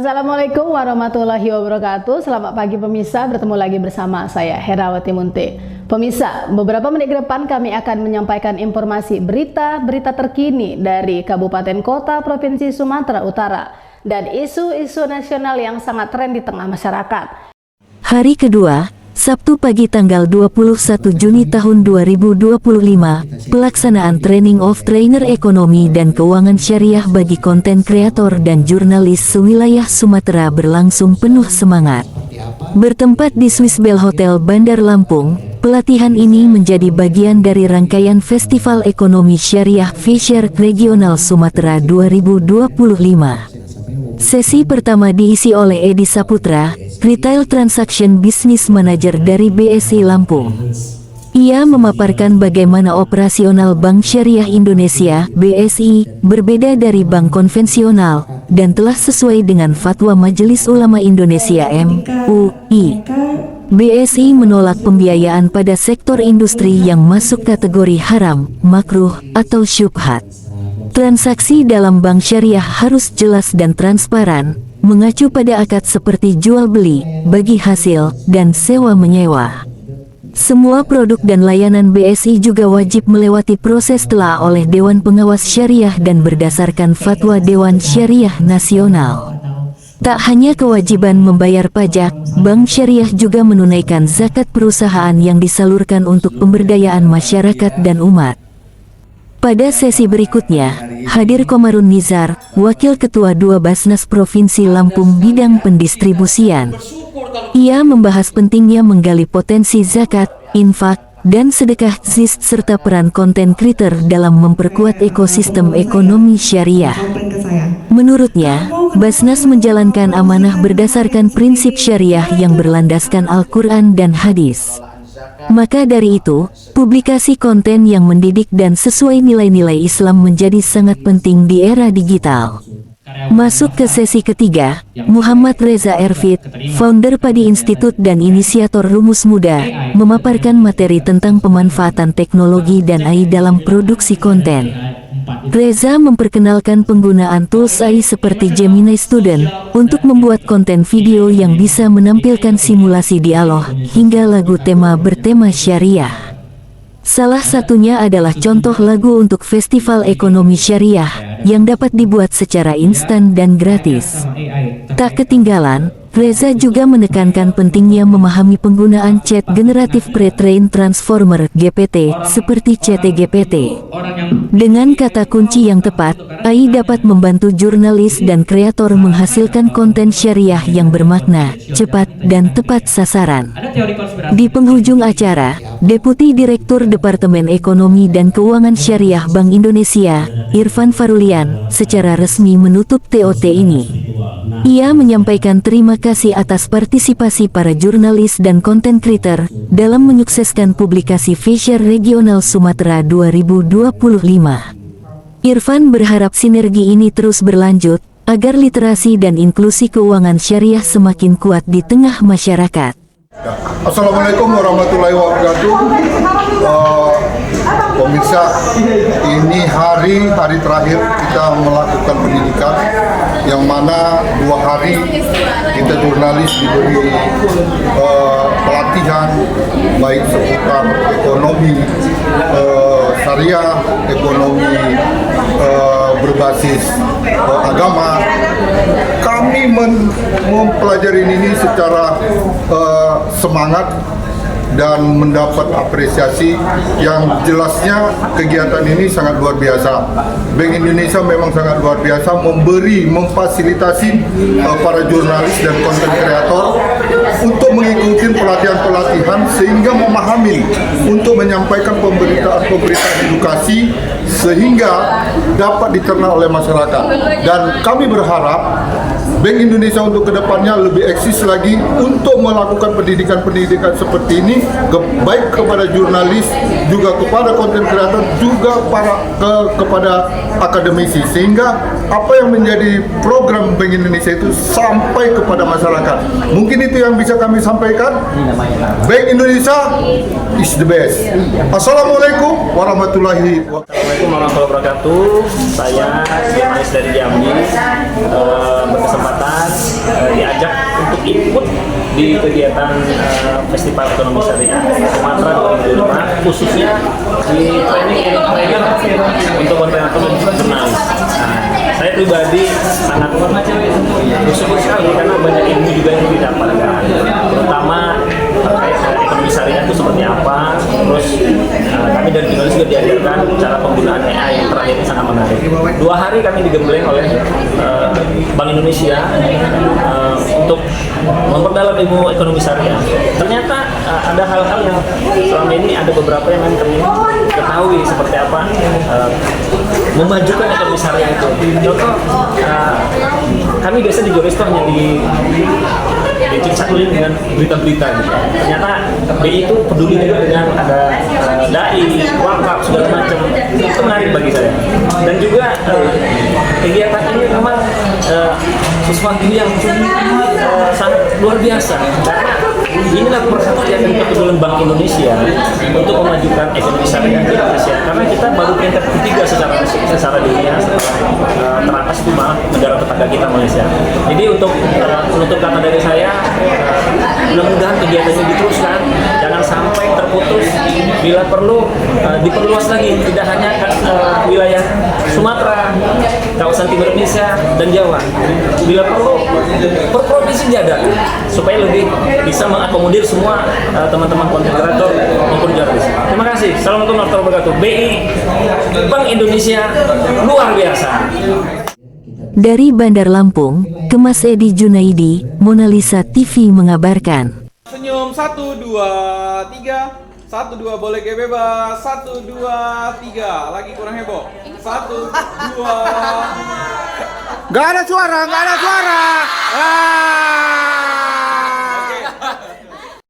Assalamualaikum warahmatullahi wabarakatuh. Selamat pagi pemirsa, bertemu lagi bersama saya Herawati Munte. Pemirsa, beberapa menit ke depan kami akan menyampaikan informasi berita terkini dari Kabupaten Kota Provinsi Sumatera Utara dan isu-isu nasional yang sangat tren di tengah masyarakat. Hari kedua, Sabtu pagi tanggal 21 Juni tahun 2025, pelaksanaan Training of Trainer Ekonomi dan Keuangan Syariah bagi konten kreator dan jurnalis sewilayah Sumatera berlangsung penuh semangat. Bertempat di Swiss Bell Hotel Bandar Lampung, pelatihan ini menjadi bagian dari rangkaian Festival Ekonomi Syariah Fisher Regional Sumatera 2025. Sesi pertama diisi oleh Edi Saputra, Retail Transaction Business Manager dari BSI Lampung. Ia memaparkan bagaimana operasional Bank Syariah Indonesia (BSI) berbeda dari bank konvensional dan telah sesuai dengan fatwa Majelis Ulama Indonesia (MUI). BSI menolak pembiayaan pada sektor industri yang masuk kategori haram, makruh, atau syubhat. Transaksi dalam bank syariah harus jelas dan transparan, mengacu pada akad seperti jual beli, bagi hasil, dan sewa menyewa. Semua produk dan layanan BSI juga wajib melewati proses telah oleh Dewan Pengawas Syariah dan berdasarkan fatwa Dewan Syariah Nasional. Tak hanya kewajiban membayar pajak, Bank Syariah juga menunaikan zakat perusahaan yang disalurkan untuk pemberdayaan masyarakat dan umat. Pada sesi berikutnya, hadir Komarun Nizar, Wakil Ketua 2 Basnas Provinsi Lampung bidang pendistribusian. Ia membahas pentingnya menggali potensi zakat, infak, dan sedekah ZIS serta peran konten creator dalam memperkuat ekosistem ekonomi syariah. Menurutnya, Basnas menjalankan amanah berdasarkan prinsip syariah yang berlandaskan Al-Quran dan hadis. Maka dari itu, publikasi konten yang mendidik dan sesuai nilai-nilai Islam menjadi sangat penting di era digital. Masuk ke sesi ketiga, Muhammad Reza Erfit, founder Padi Institute dan inisiator Rumus Muda, memaparkan materi tentang pemanfaatan teknologi dan AI dalam produksi konten. Reza memperkenalkan penggunaan tools AI seperti Gemini Student untuk membuat konten video yang bisa menampilkan simulasi dialog hingga lagu tema bertema syariah. Salah satunya adalah contoh lagu untuk Festival Ekonomi Syariah yang dapat dibuat secara instan dan gratis. Tak ketinggalan, Reza juga menekankan pentingnya memahami penggunaan chat generatif pre-trained transformer GPT seperti ChatGPT. Dengan kata kunci yang tepat, AI dapat membantu jurnalis dan kreator menghasilkan konten syariah yang bermakna, cepat, dan tepat sasaran. Di penghujung acara, Deputi Direktur Departemen Ekonomi dan Keuangan Syariah Bank Indonesia, Irfan Farulian, secara resmi menutup TOT ini. Ia menyampaikan terima kasih atas partisipasi para jurnalis dan konten creator dalam menyukseskan publikasi Fisher Regional Sumatera 2025. Irfan berharap sinergi ini terus berlanjut agar literasi dan inklusi keuangan syariah semakin kuat di tengah masyarakat. Assalamualaikum warahmatullahi wabarakatuh. Pemirsa, ini hari terakhir kita melakukan pendidikan, yang mana 2 hari kita jurnalis diberi pelatihan baik seputar ekonomi syariah, ekonomi berbasis agama. Kami mempelajari ini secara semangat dan mendapat apresiasi yang jelasnya kegiatan ini sangat luar biasa. Bank Indonesia memang sangat luar biasa memfasilitasi para jurnalis dan konten kreator untuk mengikuti pelatihan-pelatihan sehingga memahami untuk menyampaikan pemberitaan edukasi sehingga dapat dicerna oleh masyarakat. Dan kami berharap Bank Indonesia untuk kedepannya lebih eksis lagi untuk melakukan pendidikan-pendidikan seperti ini, baik kepada jurnalis, juga kepada konten kreator, juga kepada akademisi, sehingga apa yang menjadi program Bank Indonesia itu sampai kepada masyarakat. Mungkin itu yang bisa kami sampaikan. Bank Indonesia is the best. Assalamualaikum warahmatullahi wabarakatuh. Assalamualaikum warahmatullahi wabarakatuh. Saya jurnalis dari Jambi, berkesempatan diajak untuk ikut di kegiatan Festival Ekonomi Syariah Sumatera 2005, khususnya di training untuk konten-konten jurnalis. Saya pribadi sangat bersyukur sekali karena banyak ilmu juga yang didapatkan, terutama terkait ekonomi syariah itu seperti apa. Terus kami dari jurnalis juga diajarkan cara penggunaan AI yang terakhir ini sangat menarik. 2 hari kami digembleng oleh Bank Indonesia untuk memperdalam ilmu ekonomi syariah. Ternyata ada hal-hal yang selama ini ada beberapa yang kami ketahui seperti apa memajukan ekonomi syariah itu. Contoh, kami biasa di Jores itu hanya dicakulin dengan berita-berita gitu. Ternyata BI itu peduli juga dengan ada dai, wakaf, segala macam. Itu menarik bagi saya. Dan juga kegiatan ini memang sesuatu yang sangat luar biasa karena inilah perhatian dari kepedulian Bank Indonesia untuk memajukan ekonomi syariah di Indonesia, karena kita baru peringkat ketiga secara dunia setelah teratas itu malah negara tetangga kita Malaysia. Jadi untuk menutup kata dari saya, mudah-mudahan kegiatan ini diteruskan, jangan sampai terputus, bila perlu diperluas lagi, tidak hanya wilayah Sumatera, kawasan Timur Indonesia dan Jawa. Bila perlu per provinsi diadakan supaya lebih bisa mengakomodir semua teman-teman konten kreator maupun jurnalis. Terima kasih. Assalamualaikum warahmatullahi wabarakatuh. BI Bank Indonesia luar biasa. Dari Bandar Lampung, Kemas Edi Junaidi, Mona Lisa TV mengabarkan. Senyum 1, 2, 3. 1, 2, boleh kayak bebas. 1, 2, 3. Lagi kurang heboh. 1, 2. Gak ada suara.